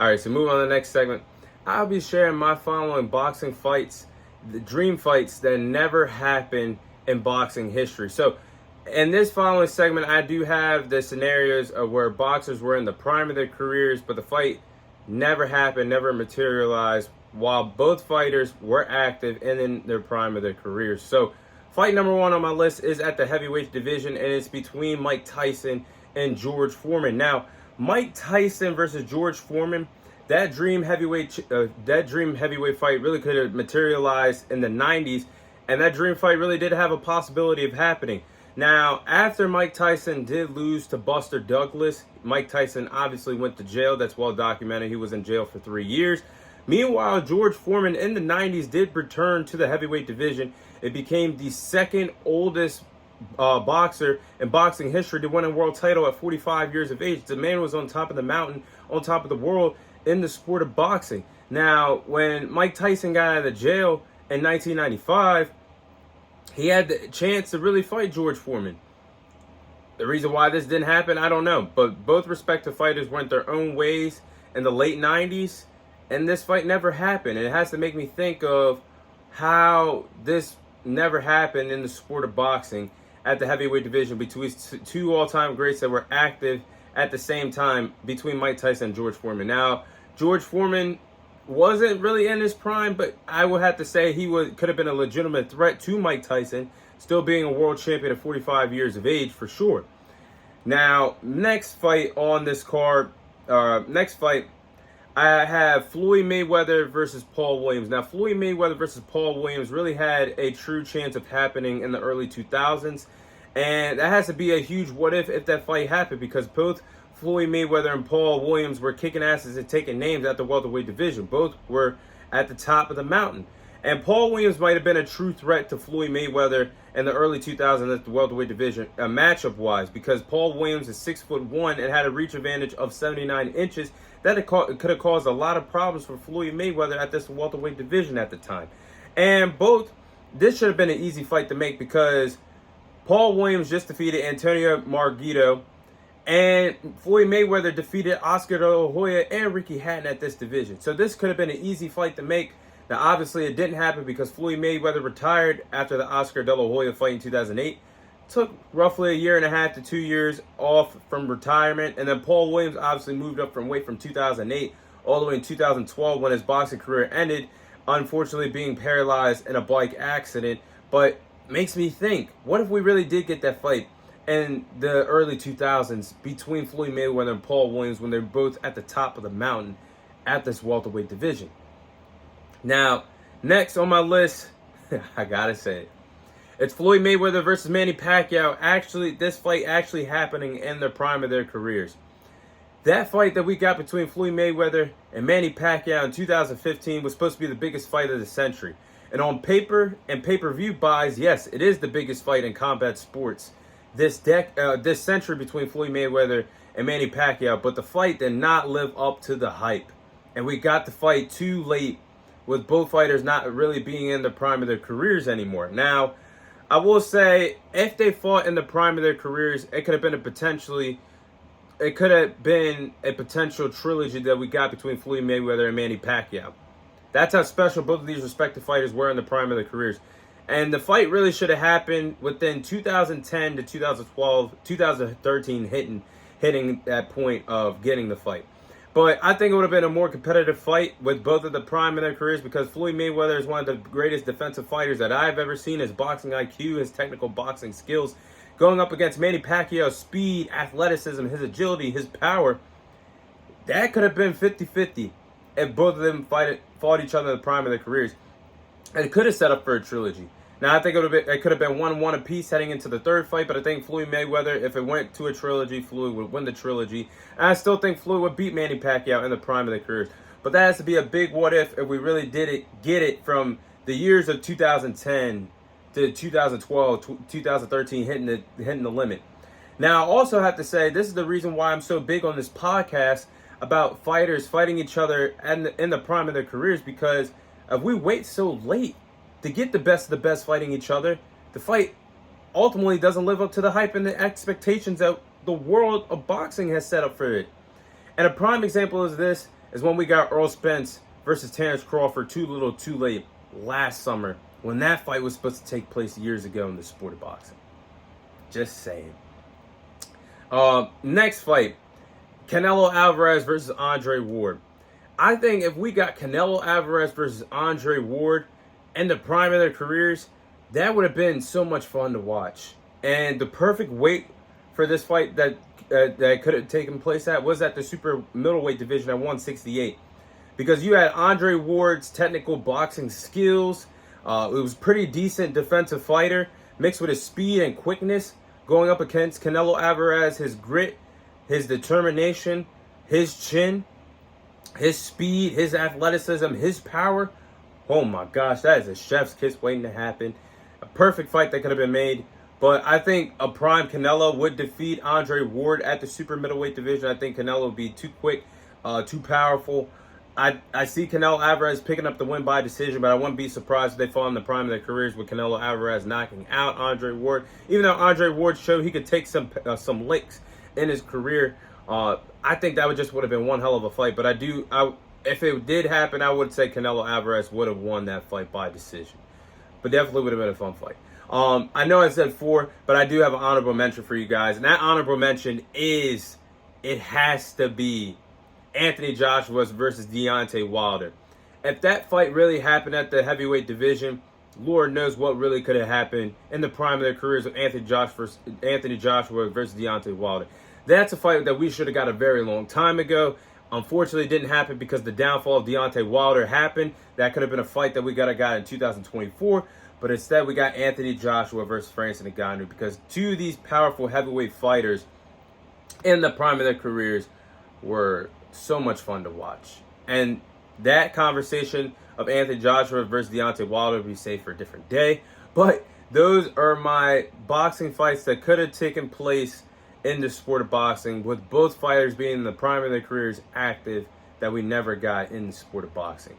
Alright, so moving on to the next segment. I'll be sharing my following boxing fights, the dream fights that never happened in boxing history. So, in this following segment, I do have the scenarios of where boxers were in the prime of their careers, but the fight never happened, never materialized, while both fighters were active and in their prime of their careers. So, fight number one on my list is at the heavyweight division, and it's between Mike Tyson and George Foreman. Now, Mike Tyson versus George Foreman, that dream heavyweight fight really could have materialized in the 90s, and that dream fight really did have a possibility of happening. Now, after Mike Tyson did lose to Buster Douglas, Mike Tyson obviously went to jail. That's well documented. He was in jail for 3 years. Meanwhile, George Foreman in the 90s did return to the heavyweight division. It became the second oldest boxer in boxing history to win a world title at 45 years of age. The man was on top of the mountain, on top of the world in the sport of boxing. Now, when Mike Tyson got out of jail in 1995, he had the chance to really fight George Foreman. The reason why this didn't happen, I don't know. But both respective fighters went their own ways in the late 90s, and this fight never happened. And it has to make me think of how this never happened in the sport of boxing at the heavyweight division between two all-time greats that were active at the same time between Mike Tyson and George Foreman. Now, George Foreman wasn't really in his prime, but I would have to say he could have been a legitimate threat to Mike Tyson, still being a world champion at 45 years of age for sure. Now, next fight on this card, I have Floyd Mayweather versus Paul Williams. Now, Floyd Mayweather versus Paul Williams really had a true chance of happening in the early 2000s, and that has to be a huge what if that fight happened, because both Floyd Mayweather and Paul Williams were kicking asses and taking names at the welterweight division. Both were at the top of the mountain. And Paul Williams might have been a true threat to Floyd Mayweather in the early 2000s at the welterweight division, matchup-wise, because Paul Williams is 6'1" and had a reach advantage of 79 inches. That could have caused a lot of problems for Floyd Mayweather at this welterweight division at the time. And this should have been an easy fight to make, because Paul Williams just defeated Antonio Margarito, and Floyd Mayweather defeated Oscar De La Hoya and Ricky Hatton at this division. So this could have been an easy fight to make. Now, obviously, it didn't happen because Floyd Mayweather retired after the Oscar De La Hoya fight in 2008. Took roughly 1.5 to 2 years off from retirement. And then Paul Williams obviously moved up from weight from 2008 all the way in 2012 when his boxing career ended, unfortunately being paralyzed in a bike accident. But makes me think, what if we really did get that fight in the early 2000s between Floyd Mayweather and Paul Williams when they're both at the top of the mountain at this welterweight division? Now, next on my list, I gotta say it's Floyd Mayweather versus Manny Pacquiao. Actually, this fight actually happening in the prime of their careers. That fight that we got between Floyd Mayweather and Manny Pacquiao in 2015 was supposed to be the biggest fight of the century. And on paper and pay-per-view buys, yes, it is the biggest fight in combat sports this century between Floyd Mayweather and Manny Pacquiao. But the fight did not live up to the hype. And we got the fight too late, with both fighters not really being in the prime of their careers anymore. Now, I will say, if they fought in the prime of their careers, it could have been a potential trilogy that we got between Floyd Mayweather and Manny Pacquiao. That's how special both of these respective fighters were in the prime of their careers. And the fight really should have happened within 2010 to 2012, 2013 hitting that point of getting the fight. But I think it would have been a more competitive fight with both of the prime in their careers, because Floyd Mayweather is one of the greatest defensive fighters that I've ever seen. His boxing IQ, his technical boxing skills, going up against Manny Pacquiao's speed, athleticism, his agility, his power. That could have been 50-50 if both of them fought each other in the prime of their careers. And it could have set up for a trilogy. Now, I think it could have been 1-1 apiece heading into the third fight, but I think Floyd Mayweather, if it went to a trilogy, Floyd would win the trilogy. And I still think Floyd would beat Manny Pacquiao in the prime of their careers. But that has to be a big what if we really get it from the years of 2010 to 2012, 2013, hitting the limit. Now, I also have to say, this is the reason why I'm so big on this podcast about fighters fighting each other in the prime of their careers, because if we wait so late to get the best of the best fighting each other, the fight ultimately doesn't live up to the hype and the expectations that the world of boxing has set up for it. And a prime example is this is when we got Earl Spence versus Terrence Crawford too little too late last summer, when that fight was supposed to take place years ago in the sport of boxing. Just saying. Next fight, Canelo Alvarez versus Andre Ward. I think if we got Canelo Alvarez versus Andre Ward in the prime of their careers, that would have been so much fun to watch. And the perfect weight for this fight that could have taken place at was at the super middleweight division at 168. Because you had Andre Ward's technical boxing skills. It was pretty decent defensive fighter, mixed with his speed and quickness, going up against Canelo Alvarez, his grit, his determination, his chin, his speed, his athleticism, his power. Oh my gosh, that is a chef's kiss waiting to happen. A perfect fight that could have been made. But I think a prime Canelo would defeat Andre Ward at the super middleweight division. I think Canelo would be too quick, too powerful. I see Canelo Alvarez picking up the win by decision, but I wouldn't be surprised if they fall in the prime of their careers with Canelo Alvarez knocking out Andre Ward. Even though Andre Ward showed he could take some licks in his career, I think that would have been one hell of a fight. But if it did happen, I would say Canelo Alvarez would have won that fight by decision. But definitely would have been a fun fight. I know I said 4, but I do have an honorable mention for you guys. And that honorable mention is, it has to be Anthony Joshua versus Deontay Wilder. If that fight really happened at the heavyweight division, Lord knows what really could have happened in the prime of their careers with Anthony Joshua versus Deontay Wilder. That's a fight that we should have got a very long time ago. Unfortunately, it didn't happen because the downfall of Deontay Wilder happened. That could have been a fight that we got in 2024. But instead, we got Anthony Joshua versus Francis Ngannou, because two of these powerful heavyweight fighters in the prime of their careers were so much fun to watch. And that conversation of Anthony Joshua versus Deontay Wilder will be saved for a different day. But those are my boxing fights that could have taken place in the sport of boxing, with both fighters being in the prime of their careers active, that we never got in the sport of boxing.